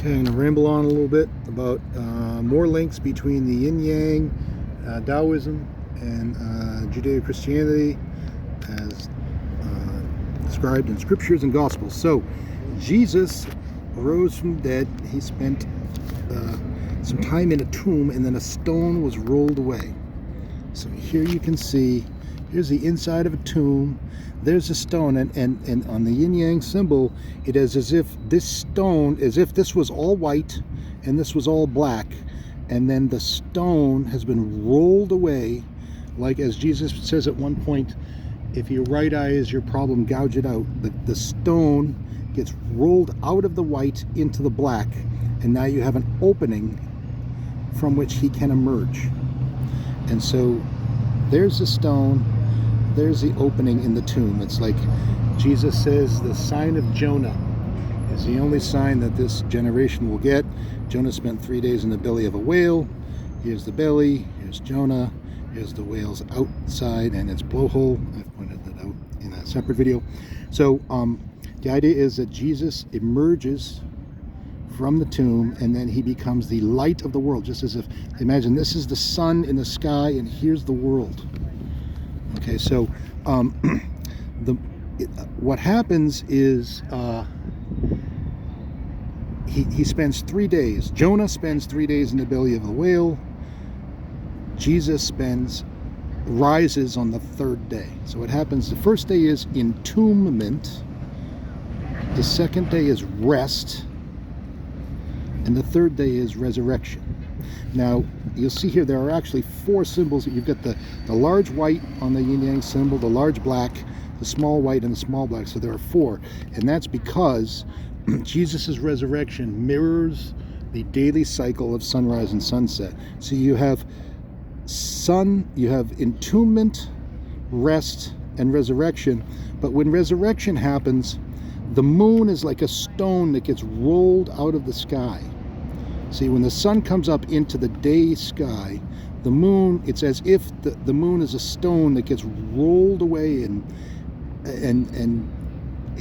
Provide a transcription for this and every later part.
Okay, I'm going to ramble on a little bit about more links between the yin-yang, Taoism, and Judeo-Christianity as described in scriptures and gospels. So, Jesus rose from the dead. He spent some time in a tomb, and then a stone was rolled away. So here you can see, here's the inside of a tomb. There's a stone, and on the yin-yang symbol, it is as if this stone, as if this was all white and this was all black, and then the stone has been rolled away, like as Jesus says at one point, if your right eye is your problem, gouge it out. The stone gets rolled out of the white into the black, and now you have an opening from which he can emerge. And so there's the stone, there's the opening in the tomb. It's like Jesus says the sign of Jonah is the only sign that this generation will get. Jonah spent 3 days in the belly of a whale. Here's the belly, here's Jonah, here's the whale's outside and its blowhole. I've pointed that out in a separate video. So the idea is that Jesus emerges from the tomb, and then he becomes the light of the world, just as if, imagine this is the sun in the sky and here's the world. Okay, so what happens is he spends 3 days. Jonah spends 3 days in the belly of the whale. Jesus rises on the third day. So what happens, the first day is entombment, the second day is rest, and the third day is resurrection. Now, you'll see here there are actually 4 symbols. You've got the large white on the yin-yang symbol, the large black, the small white, and the small black. So there are 4. And that's because Jesus' resurrection mirrors the daily cycle of sunrise and sunset. So you have entombment, rest, and resurrection. But when resurrection happens, the moon is like a stone that gets rolled out of the sky. See, when the sun comes up into the day sky, the moon, it's as if the moon is a stone that gets rolled away and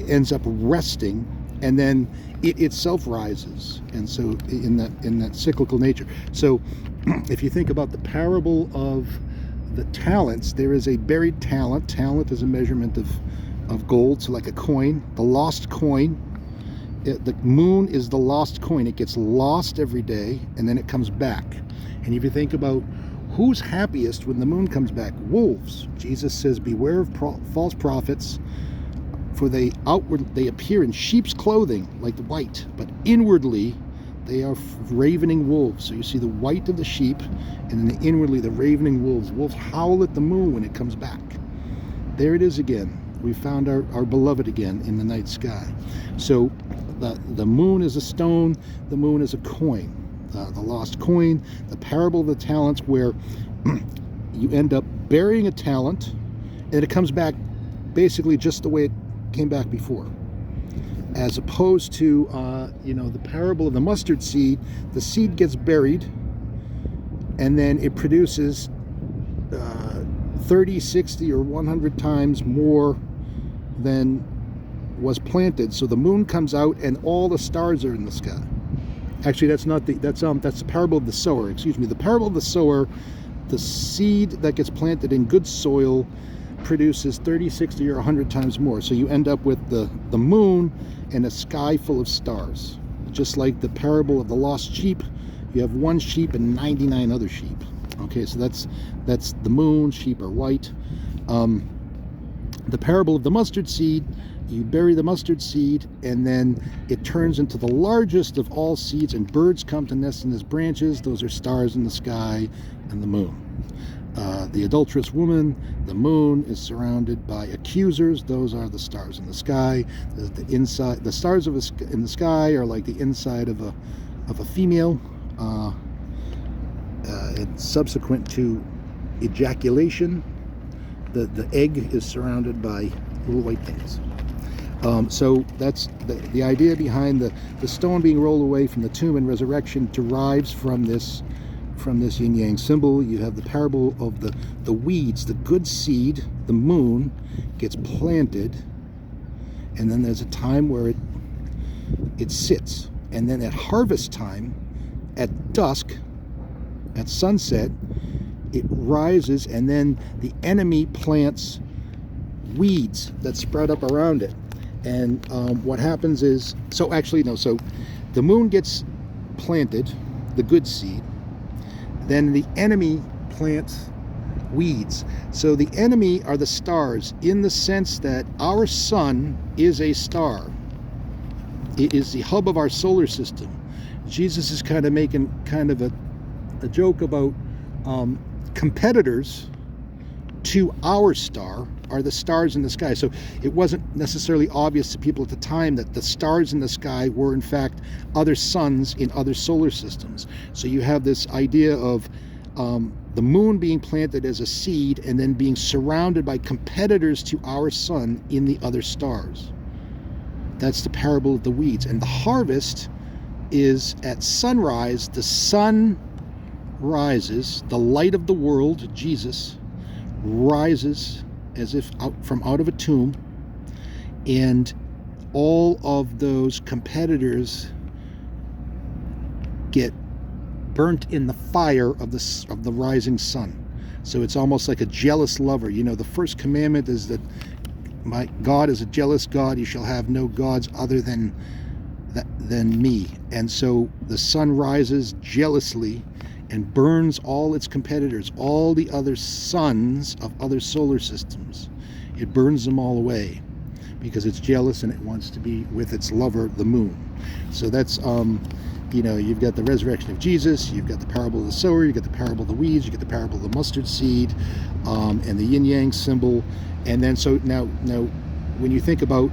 ends up resting, and then it itself rises. And so in that cyclical nature. So if you think about the parable of the talents, there is a buried talent. Talent is a measurement of gold, so like a coin, the lost coin. The moon is the lost coin. It gets lost every day, and then it comes back. And if you think about who's happiest when the moon comes back, wolves. Jesus says, beware of false prophets, for they appear in sheep's clothing, like the white, but inwardly they are ravening wolves. So you see the white of the sheep, and then inwardly the ravening wolves. Wolves howl at the moon when it comes back. There it is again. We found our beloved again in the night sky. So the moon is a stone, the moon is a coin, the lost coin, the parable of the talents, where you end up burying a talent and it comes back basically just the way it came back before. As opposed to the parable of the mustard seed, the seed gets buried and then it produces 30, 60, or 100 times more than was planted. So the moon comes out and all the stars are in the sky. Actually, that's the parable of the sower. Excuse me. The parable of the sower, the seed that gets planted in good soil produces 30, 60, or 100 times more. So you end up with the moon and a sky full of stars. Just like the parable of the lost sheep, you have 1 sheep and 99 other sheep. Okay, so that's the moon. Sheep are white. The parable of the mustard seed, you bury the mustard seed and then it turns into the largest of all seeds, and birds come to nest in its branches. Those are stars in the sky and the moon. The adulterous woman, the moon is surrounded by accusers. Those are the stars in the sky. The stars in the sky are like the inside of a female. It's subsequent to ejaculation. The egg is surrounded by little white things. So that's the idea behind the stone being rolled away from the tomb, and resurrection derives from this yin-yang symbol. You have the parable of the weeds, the good seed, the moon, gets planted, and then there's a time where it sits. and then at harvest time, at dusk, at sunset, it rises, and then the enemy plants weeds that sprout up around it. And what happens is, so the moon gets planted, the good seed, then the enemy plants weeds. So the enemy are the stars, in the sense that our sun is a star. It is the hub of our solar system. Jesus is kind of making kind of a joke about competitors to our star are the stars in the sky. So it wasn't necessarily obvious to people at the time that the stars in the sky were in fact other suns in other solar systems. So you have this idea of the moon being planted as a seed and then being surrounded by competitors to our sun in the other stars. That's the parable of the weeds. And the harvest is at sunrise. The sun rises, the light of the world, Jesus, rises as if out of a tomb, and all of those competitors get burnt in the fire of the rising sun. So it's almost like a jealous lover. You know, the first commandment is that my God is a jealous God. You shall have no gods other than me. And so the sun rises jealously and burns all its competitors, all the other suns of other solar systems. It burns them all away because it's jealous and it wants to be with its lover, the moon. So that's, you've got the resurrection of Jesus, you've got the parable of the sower, you've got the parable of the weeds, you've got the parable of the mustard seed, and the yin-yang symbol. And then so now when you think about,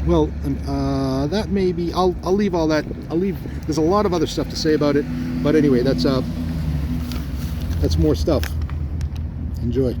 that may be, I'll leave all that. There's a lot of other stuff to say about it, but anyway, that's more stuff. Enjoy.